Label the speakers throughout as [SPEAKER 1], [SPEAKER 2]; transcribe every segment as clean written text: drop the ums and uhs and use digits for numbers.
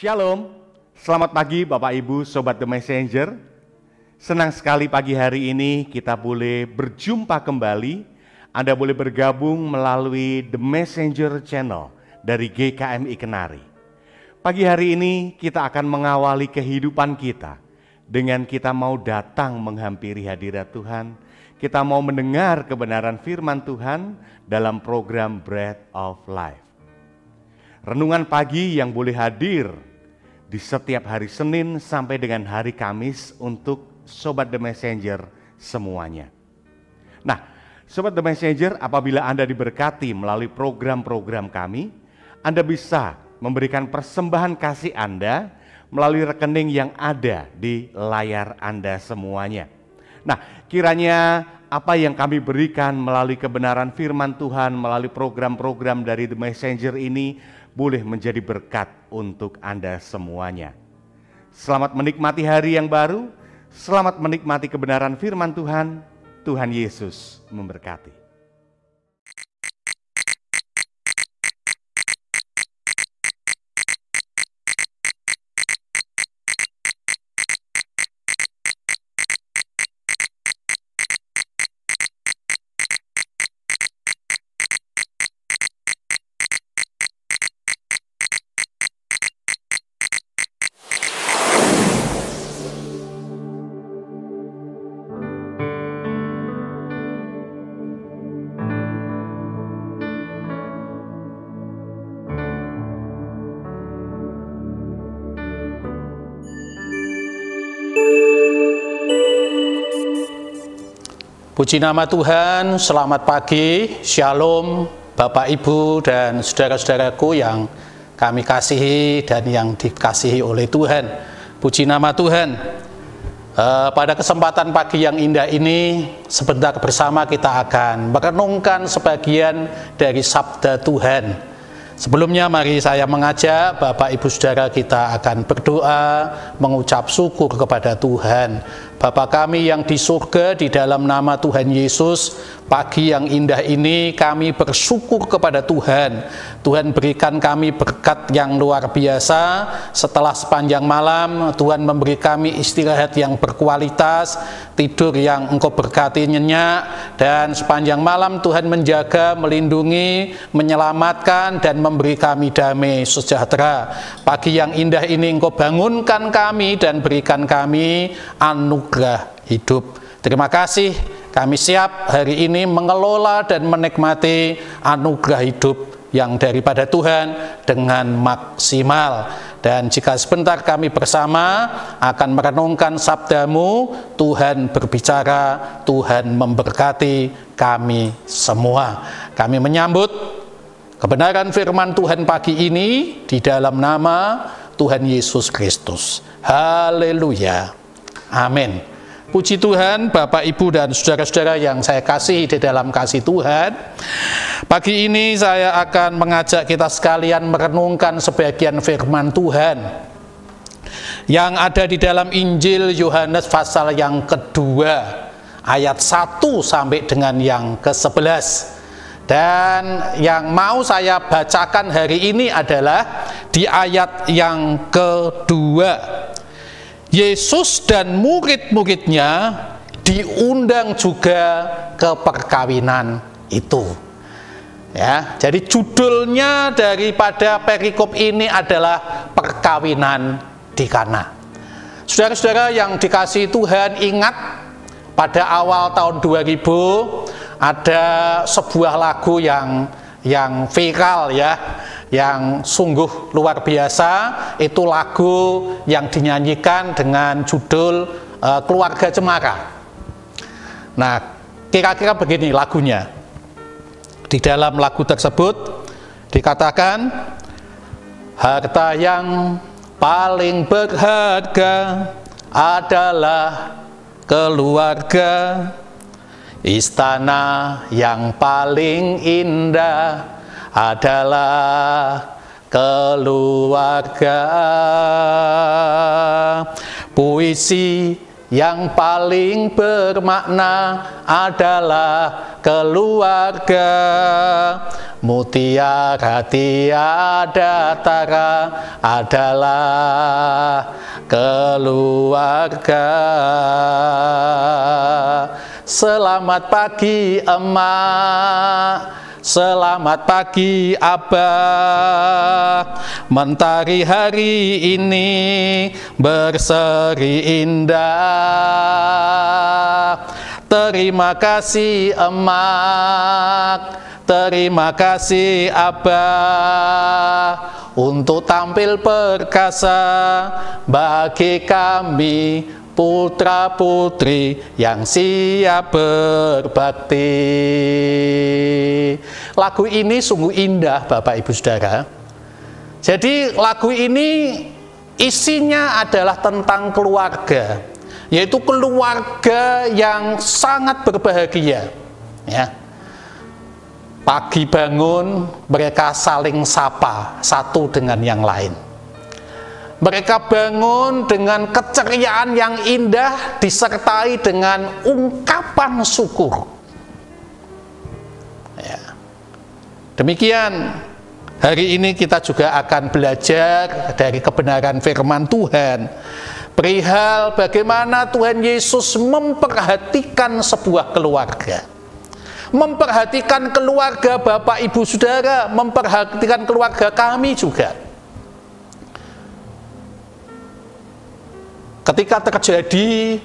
[SPEAKER 1] Shalom, selamat pagi Bapak Ibu Sobat The Messenger. Senang sekali pagi hari ini kita boleh berjumpa kembali. Anda boleh bergabung melalui The Messenger Channel dari GKMI Kenari. Pagi hari ini kita akan mengawali kehidupan kita dengan kita mau datang menghampiri hadirat Tuhan. Kita mau mendengar kebenaran firman Tuhan dalam program Bread of Life. Renungan pagi yang boleh hadir di setiap hari Senin sampai dengan hari Kamis untuk Sobat The Messenger semuanya. Nah, Sobat The Messenger, apabila Anda diberkati melalui program-program kami, Anda bisa memberikan persembahan kasih Anda melalui rekening yang ada di layar Anda semuanya. Nah, kiranya apa yang kami berikan melalui kebenaran firman Tuhan, melalui program-program dari The Messenger ini boleh menjadi berkat untuk Anda semuanya. Selamat menikmati hari yang baru, selamat menikmati kebenaran firman Tuhan. Tuhan Yesus memberkati.
[SPEAKER 2] Puji nama Tuhan, selamat pagi, shalom Bapak Ibu dan saudara-saudaraku yang kami kasihi dan yang dikasihi oleh Tuhan. Puji nama Tuhan. Pada kesempatan pagi yang indah ini, sebentar bersama kita akan merenungkan sebagian dari sabda Tuhan. Sebelumnya mari saya mengajak Bapak Ibu Saudara kita akan berdoa mengucap syukur kepada Tuhan. Bapa kami yang di surga, di dalam nama Tuhan Yesus, pagi yang indah ini kami bersyukur kepada Tuhan. Tuhan berikan kami berkat yang luar biasa. Setelah sepanjang malam Tuhan memberi kami istirahat yang berkualitas, tidur yang Engkau berkati nyenyak, dan sepanjang malam Tuhan menjaga, melindungi, menyelamatkan dan memberi kami damai sejahtera. Pagi yang indah ini Engkau bangunkan kami dan berikan kami anugerah hidup. Terima kasih, kami siap hari ini mengelola dan menikmati anugerah hidup yang daripada Tuhan dengan maksimal. Dan jika sebentar kami bersama akan merenungkan sabda-Mu, Tuhan berbicara, Tuhan memberkati kami semua. Kami menyambut kebenaran firman Tuhan pagi ini di dalam nama Tuhan Yesus Kristus. Haleluya. Amin. Puji Tuhan, Bapak, Ibu, dan saudara-saudara yang saya kasihi di dalam kasih Tuhan. Pagi ini saya akan mengajak kita sekalian merenungkan sebagian firman Tuhan yang ada di dalam Injil Yohanes pasal yang kedua, ayat 1 sampai dengan yang ke-11. Dan yang mau saya bacakan hari ini adalah di ayat yang kedua. Yesus dan murid-muridnya diundang juga ke perkawinan itu. Ya, jadi judulnya daripada perikop ini adalah perkawinan di Kana. Saudara-saudara yang dikasihi Tuhan, ingat pada awal tahun 2000 ada sebuah lagu yang viral ya, yang sungguh luar biasa. Itu lagu yang dinyanyikan dengan judul Keluarga Cemara. Nah, kira-kira begini lagunya. Di dalam lagu tersebut dikatakan, harta yang paling berharga adalah keluarga, istana yang paling indah adalah keluarga. Puisi yang paling bermakna adalah keluarga. Mutiara tiada tara adalah keluarga. Selamat pagi emak, selamat pagi abah, mentari hari ini berseri indah. Terima kasih emak, terima kasih abah, untuk tampil perkasa bagi kami putra putri yang siap berbakti. Lagu ini sungguh indah Bapak Ibu Saudara. Jadi lagu ini isinya adalah tentang keluarga, yaitu keluarga yang sangat berbahagia, ya. Pagi bangun mereka saling sapa satu dengan yang lain. Mereka bangun dengan keceriaan yang indah disertai dengan ungkapan syukur. Ya. Demikian hari ini kita juga akan belajar dari kebenaran firman Tuhan perihal bagaimana Tuhan Yesus memperhatikan sebuah keluarga. Memperhatikan keluarga Bapak Ibu Saudara, memperhatikan keluarga kami juga. Ketika terjadi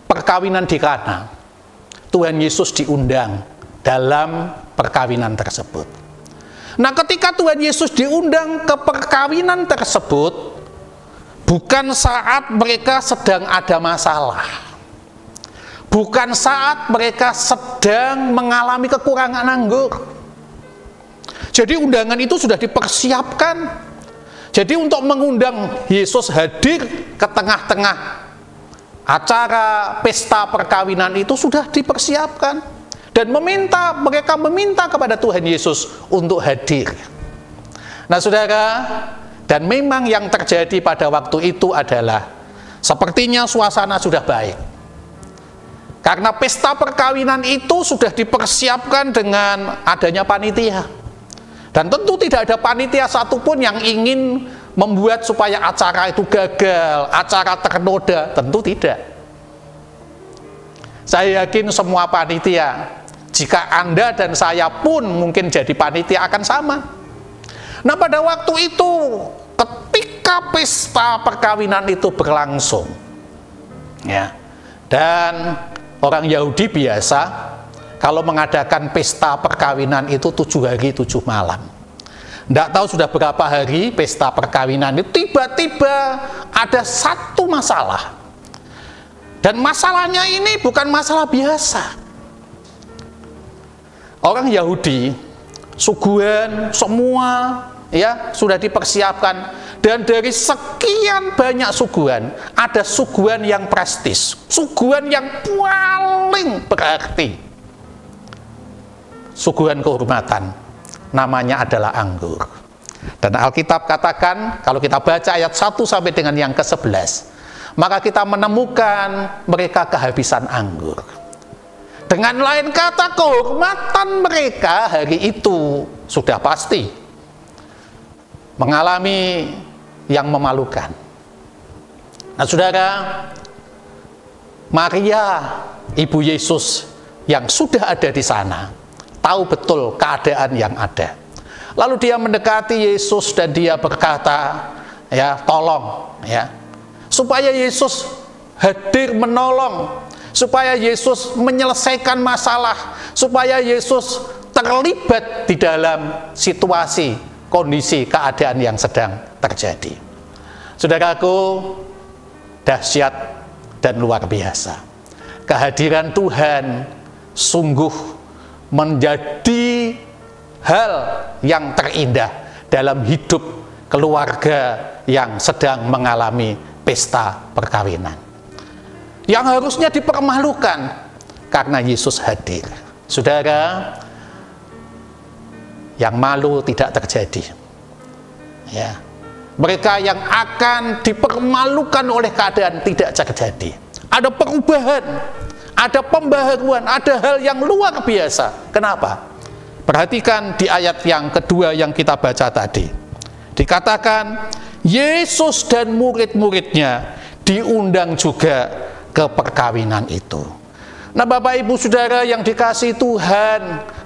[SPEAKER 2] perkawinan di Kana, Tuhan Yesus diundang dalam perkawinan tersebut. Nah, ketika Tuhan Yesus diundang ke perkawinan tersebut, bukan saat mereka sedang ada masalah. Bukan saat mereka sedang mengalami kekurangan anggur. Jadi undangan itu sudah dipersiapkan. Jadi untuk mengundang Yesus hadir ke tengah-tengah acara pesta perkawinan itu sudah dipersiapkan. Dan mereka meminta kepada Tuhan Yesus untuk hadir. Nah saudara, dan memang yang terjadi pada waktu itu adalah sepertinya suasana sudah baik. Karena pesta perkawinan itu sudah dipersiapkan dengan adanya panitia. Dan tentu tidak ada panitia satupun yang ingin membuat supaya acara itu gagal, acara ternoda, tentu tidak. Saya yakin semua panitia, jika Anda dan saya pun mungkin jadi panitia akan sama. Nah pada waktu itu, ketika pesta perkawinan itu berlangsung, ya, dan orang Yahudi biasa kalau mengadakan pesta perkawinan itu 7 hari 7 malam. Tidak tahu sudah berapa hari pesta perkawinan itu, tiba-tiba ada satu masalah. Dan masalahnya ini bukan masalah biasa. Orang Yahudi, suguhan semua ya sudah dipersiapkan. Dan dari sekian banyak suguhan, ada suguhan yang prestis, suguhan yang paling berarti, suguhan kehormatan, namanya adalah anggur. Dan Alkitab katakan, kalau kita baca ayat 1 sampai dengan yang ke-11, maka kita menemukan mereka kehabisan anggur. Dengan lain kata, kehormatan mereka hari itu sudah pasti mengalami yang memalukan. Nah saudara, Maria, ibu Yesus yang sudah ada di sana, tahu betul keadaan yang ada. Lalu dia mendekati Yesus dan dia berkata, ya tolong, ya, supaya Yesus hadir menolong, supaya Yesus menyelesaikan masalah, supaya Yesus terlibat di dalam situasi, kondisi, keadaan yang sedang terjadi. Saudaraku, dahsyat dan luar biasa. Kehadiran Tuhan sungguh menjadi hal yang terindah dalam hidup keluarga yang sedang mengalami pesta perkawinan, yang harusnya dipermalukan karena Yesus hadir. Saudara, yang malu tidak terjadi, ya. Mereka yang akan dipermalukan oleh keadaan tidak terjadi. ada perubahan, ada pembaharuan, ada hal yang luar biasa. Kenapa? Perhatikan di ayat yang kedua yang kita baca tadi. Dikatakan, Yesus dan murid-muridnya diundang juga ke perkawinan itu. Nah, Bapak Ibu Saudara yang dikasihi Tuhan,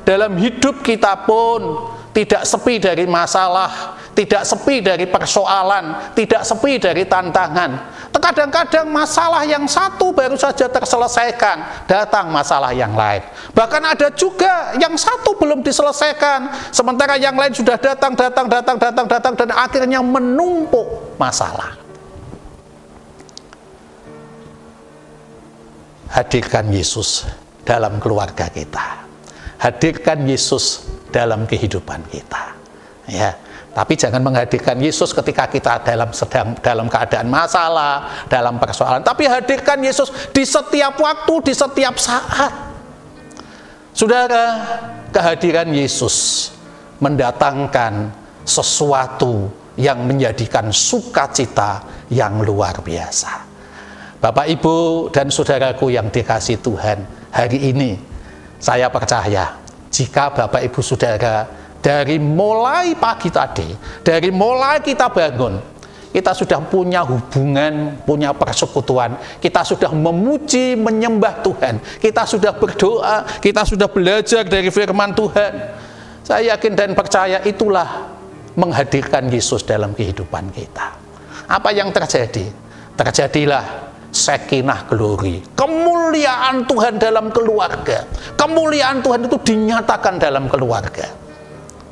[SPEAKER 2] dalam hidup kita pun tidak sepi dari masalah, tidak sepi dari persoalan, tidak sepi dari tantangan. Kadang-kadang masalah yang satu baru saja terselesaikan, datang masalah yang lain. Bahkan ada juga yang satu belum diselesaikan, sementara yang lain sudah datang, dan akhirnya menumpuk masalah. Hadirkan Yesus dalam keluarga kita, hadirkan Yesus dalam kehidupan kita, ya. Tapi jangan menghadirkan Yesus ketika kita sedang dalam keadaan masalah, dalam persoalan. Tapi hadirkan Yesus di setiap waktu, di setiap saat. Saudara, kehadiran Yesus mendatangkan sesuatu yang menjadikan sukacita yang luar biasa. Bapak, Ibu, dan saudaraku yang dikasihi Tuhan, hari ini saya percaya jika Bapak, Ibu, Saudara dari mulai pagi tadi, dari mulai kita bangun, kita sudah punya hubungan, punya persekutuan, kita sudah memuji, menyembah Tuhan, kita sudah berdoa, kita sudah belajar dari firman Tuhan. Saya yakin dan percaya itulah menghadirkan Yesus dalam kehidupan kita. Apa yang terjadi? Terjadilah Sekinah glory, kemuliaan Tuhan dalam keluarga. Kemuliaan Tuhan itu dinyatakan dalam keluarga.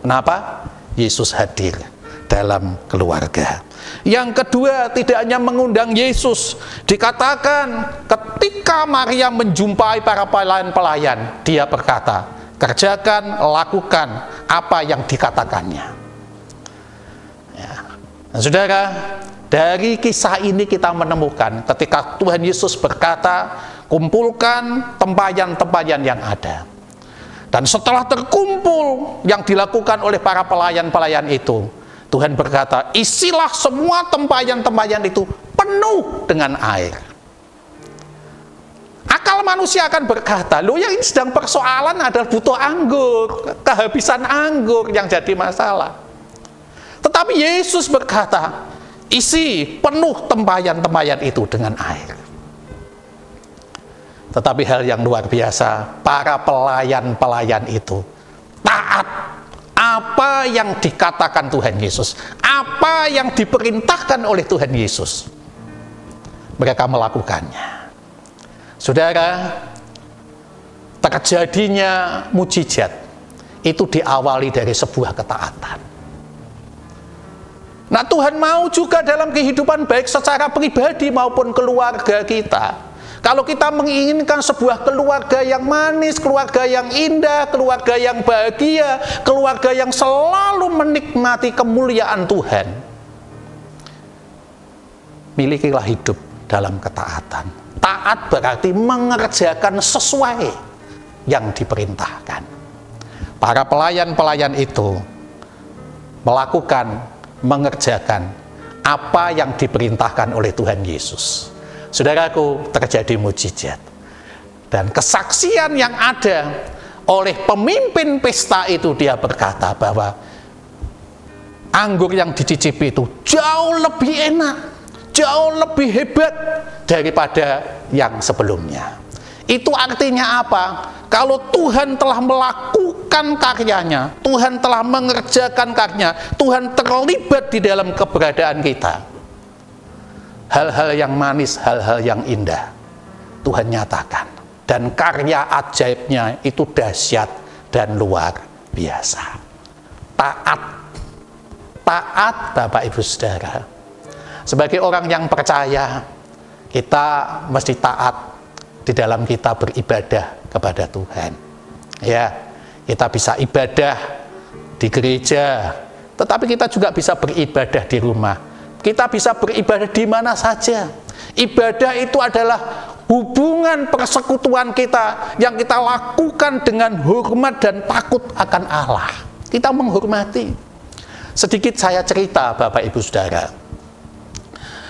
[SPEAKER 2] Kenapa? Yesus hadir dalam keluarga. Yang kedua, tidak hanya mengundang Yesus, dikatakan ketika Maria menjumpai para pelayan-pelayan, dia berkata, kerjakan, lakukan apa yang dikatakannya. Ya. Nah, saudara, dari kisah ini kita menemukan ketika Tuhan Yesus berkata, kumpulkan tempayan-tempayan yang ada. Dan setelah terkumpul yang dilakukan oleh para pelayan-pelayan itu, Tuhan berkata, isilah semua tempayan-tempayan itu penuh dengan air. Akal manusia akan berkata, loh, yang ini sedang persoalan adalah butuh anggur, kehabisan anggur yang jadi masalah. Tetapi Yesus berkata, isi penuh tempayan-tempayan itu dengan air. Tetapi hal yang luar biasa, para pelayan-pelayan itu taat apa yang dikatakan Tuhan Yesus, apa yang diperintahkan oleh Tuhan Yesus. Mereka melakukannya. Saudara, terjadinya mujizat itu diawali dari sebuah ketaatan. Nah, Tuhan mau juga dalam kehidupan baik secara pribadi maupun keluarga kita. Kalau kita menginginkan sebuah keluarga yang manis, keluarga yang indah, keluarga yang bahagia, keluarga yang selalu menikmati kemuliaan Tuhan, milikilah hidup dalam ketaatan. Taat berarti mengerjakan sesuai yang diperintahkan. Para pelayan-pelayan itu melakukan, mengerjakan apa yang diperintahkan oleh Tuhan Yesus. Saudaraku, terjadi mujizat. Dan kesaksian yang ada oleh pemimpin pesta itu, dia berkata bahwa anggur yang dicicipi itu jauh lebih enak, jauh lebih hebat daripada yang sebelumnya. Itu artinya apa? Kalau Tuhan telah melakukan karyanya, Tuhan telah mengerjakan karyanya, Tuhan terlibat di dalam keberadaan kita, hal-hal yang manis, hal-hal yang indah Tuhan nyatakan, dan karya ajaibnya itu dahsyat dan luar biasa. Taat, taat Bapak Ibu Saudara. Sebagai orang yang percaya, kita mesti taat di dalam kita beribadah kepada Tuhan. Ya, kita bisa ibadah di gereja, tetapi kita juga bisa beribadah di rumah. Kita bisa beribadah di mana saja. Ibadah itu adalah hubungan persekutuan kita yang kita lakukan dengan hormat dan takut akan Allah. Kita menghormati. Sedikit saya cerita Bapak Ibu Saudara.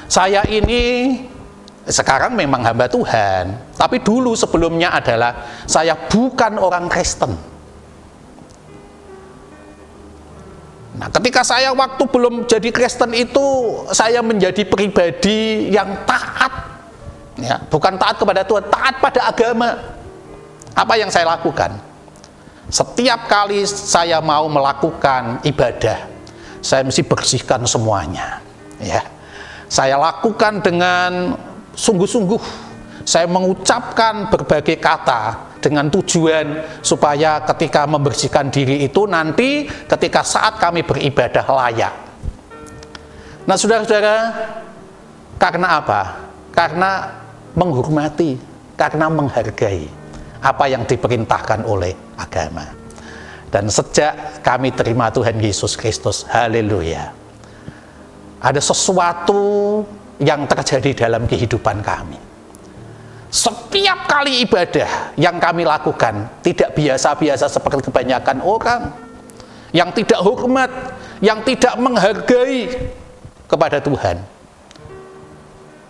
[SPEAKER 2] Saya ini Sekarang memang hamba Tuhan, tapi dulu sebelumnya adalah saya bukan orang Kristen. Nah, ketika saya waktu belum jadi Kristen itu, saya menjadi pribadi yang taat, ya, bukan taat kepada Tuhan, taat pada agama. Apa yang saya lakukan? Setiap kali saya mau melakukan ibadah, saya mesti bersihkan semuanya, ya. Saya lakukan dengan sungguh-sungguh. Saya mengucapkan berbagai kata dengan tujuan supaya ketika membersihkan diri itu nanti ketika saat kami beribadah layak. Nah, saudara-saudara, karena apa? Karena menghormati, karena menghargai apa yang diperintahkan oleh agama. Dan sejak kami terima Tuhan Yesus Kristus, haleluya, ada sesuatu yang terjadi dalam kehidupan kami. Setiap kali ibadah yang kami lakukan tidak biasa-biasa seperti kebanyakan orang yang tidak hormat, yang tidak menghargai kepada Tuhan.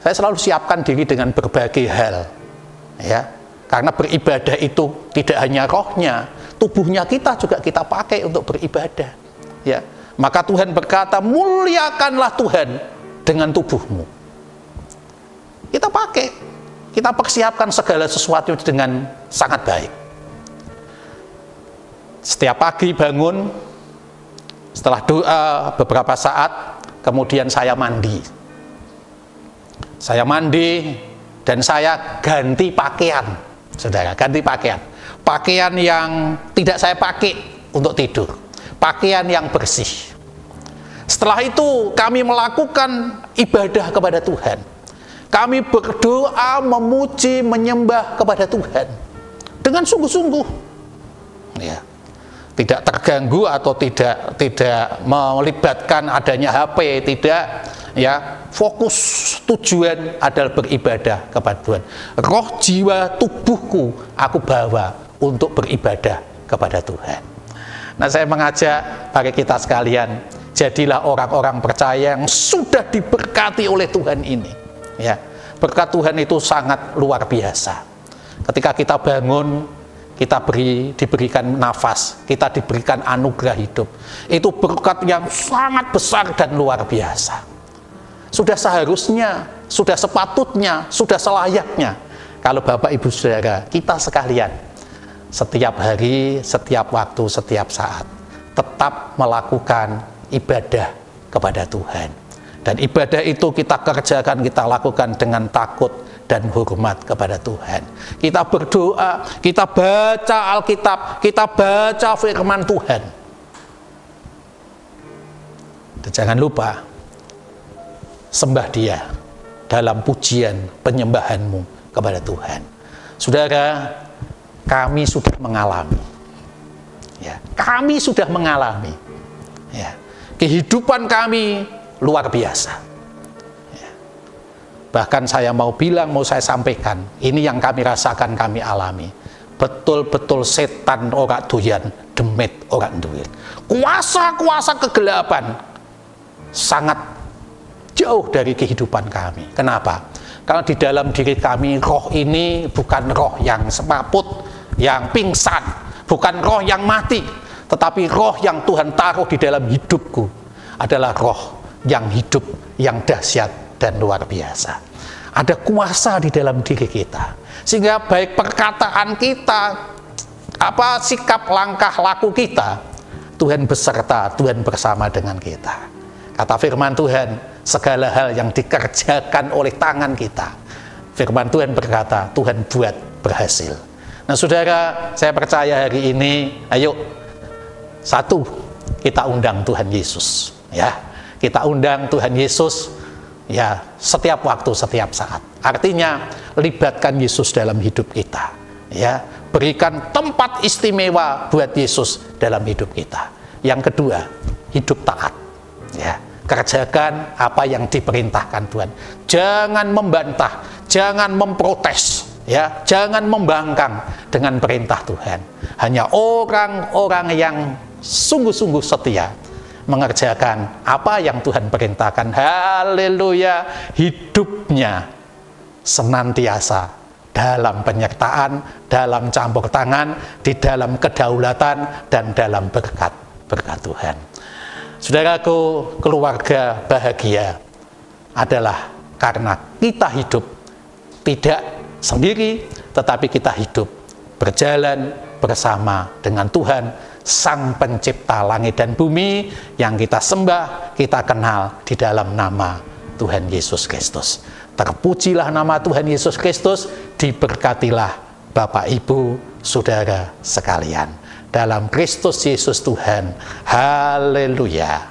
[SPEAKER 2] Saya selalu siapkan diri dengan berbagai hal, ya, karena beribadah itu tidak hanya rohnya, tubuhnya kita juga kita pakai untuk beribadah, ya. Maka Tuhan berkata, muliakanlah Tuhan dengan tubuhmu. Kita pakai, kita persiapkan segala sesuatu dengan sangat baik. Setiap pagi bangun, setelah doa beberapa saat, kemudian saya mandi. Saya mandi dan saya ganti pakaian, saudara, ganti pakaian. Pakaian yang tidak saya pakai untuk tidur, pakaian yang bersih. Setelah itu kami melakukan ibadah kepada Tuhan. Kami berdoa, memuji, menyembah kepada Tuhan dengan sungguh-sungguh, ya. Tidak terganggu atau tidak melibatkan adanya HP, tidak, ya. Fokus tujuan adalah beribadah kepada Tuhan. Roh, jiwa, tubuhku aku bawa untuk beribadah kepada Tuhan. Nah, saya mengajak bagi kita sekalian, jadilah orang-orang percaya yang sudah diberkati oleh Tuhan ini. Ya, berkat Tuhan itu sangat luar biasa. Ketika kita bangun, kita diberikan nafas, kita diberikan anugerah hidup. Itu berkat yang sangat besar dan luar biasa. Sudah seharusnya, sudah sepatutnya, sudah selayaknya kalau Bapak Ibu Saudara, kita sekalian setiap hari, setiap waktu, setiap saat tetap melakukan ibadah kepada Tuhan. Dan ibadah itu kita kerjakan, kita lakukan dengan takut dan hormat kepada Tuhan. Kita berdoa, kita baca Alkitab, kita baca firman Tuhan. Dan jangan lupa, sembah Dia dalam pujian penyembahanmu kepada Tuhan. Saudara, kami sudah mengalami, ya, kami sudah mengalami, ya, kehidupan kami luar biasa, ya. Bahkan saya mau bilang, mau saya sampaikan, ini yang kami rasakan, kami alami. Betul-betul setan ora doyan, demit ora duit. Kuasa-kuasa kegelapan sangat jauh dari kehidupan kami. Kenapa? Karena di dalam diri kami, roh ini bukan roh yang semaput, yang pingsan, bukan roh yang mati, tetapi roh yang Tuhan taruh di dalam hidupku adalah roh yang hidup, yang dahsyat dan luar biasa. Ada kuasa di dalam diri kita, sehingga baik perkataan kita, sikap, langkah, laku kita, Tuhan beserta, Tuhan bersama dengan kita. Kata firman Tuhan, segala hal yang dikerjakan oleh tangan kita, firman Tuhan berkata, Tuhan buat berhasil. Nah, saudara, saya percaya hari ini, ayo, satu, kita undang Tuhan Yesus, ya. Kita undang Tuhan Yesus, ya, setiap waktu, setiap saat. Artinya, libatkan Yesus dalam hidup kita, ya. Berikan tempat istimewa buat Yesus dalam hidup kita. Yang kedua, hidup taat, ya. Kerjakan apa yang diperintahkan Tuhan. Jangan membantah, jangan memprotes, ya. Jangan membangkang dengan perintah Tuhan. Hanya orang-orang yang sungguh-sungguh setia mengerjakan apa yang Tuhan perintahkan. Haleluya, hidupnya senantiasa dalam penyertaan, dalam campur tangan, di dalam kedaulatan, dan dalam berkat Tuhan. Saudaraku, keluarga bahagia adalah karena kita hidup tidak sendiri, tetapi kita hidup berjalan bersama dengan Tuhan, Sang Pencipta langit dan bumi, yang kita sembah, kita kenal di dalam nama Tuhan Yesus Kristus. Terpujilah nama Tuhan Yesus Kristus, diberkatilah Bapak, Ibu, Saudara sekalian. Dalam Kristus Yesus Tuhan. Haleluya.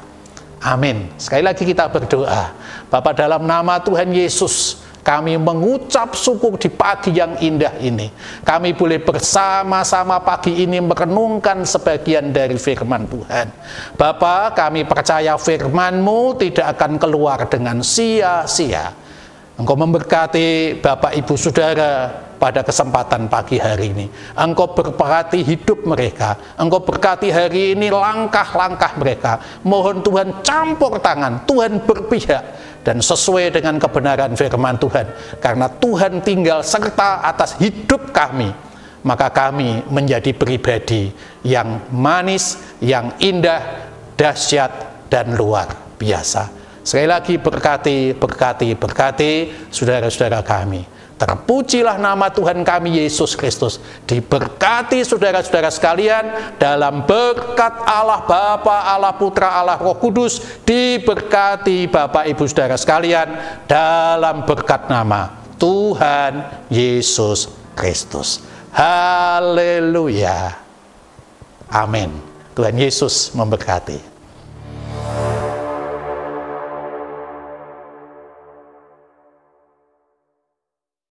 [SPEAKER 2] Amin. Sekali lagi kita berdoa. Bapa, dalam nama Tuhan Yesus, kami mengucap syukur di pagi yang indah ini. Kami boleh bersama-sama pagi ini merenungkan sebagian dari firman Tuhan. Bapa, kami percaya firman-Mu tidak akan keluar dengan sia-sia. Engkau memberkati Bapak, Ibu, Saudara pada kesempatan pagi hari ini. Engkau berkati hidup mereka. Engkau berkati hari ini langkah-langkah mereka. Mohon Tuhan campur tangan, Tuhan berpihak, dan sesuai dengan kebenaran firman Tuhan. Karena Tuhan tinggal serta atas hidup kami, maka kami menjadi pribadi yang manis, yang indah, dahsyat, dan luar biasa. Sekali lagi berkati saudara-saudara kami. Terpujilah nama Tuhan kami Yesus Kristus. Diberkati saudara-saudara sekalian dalam berkat Allah Bapa, Allah Putra, Allah Roh Kudus. Diberkati Bapak, Ibu, Saudara sekalian dalam berkat nama Tuhan Yesus Kristus. Haleluya. Amin. Tuhan Yesus memberkati.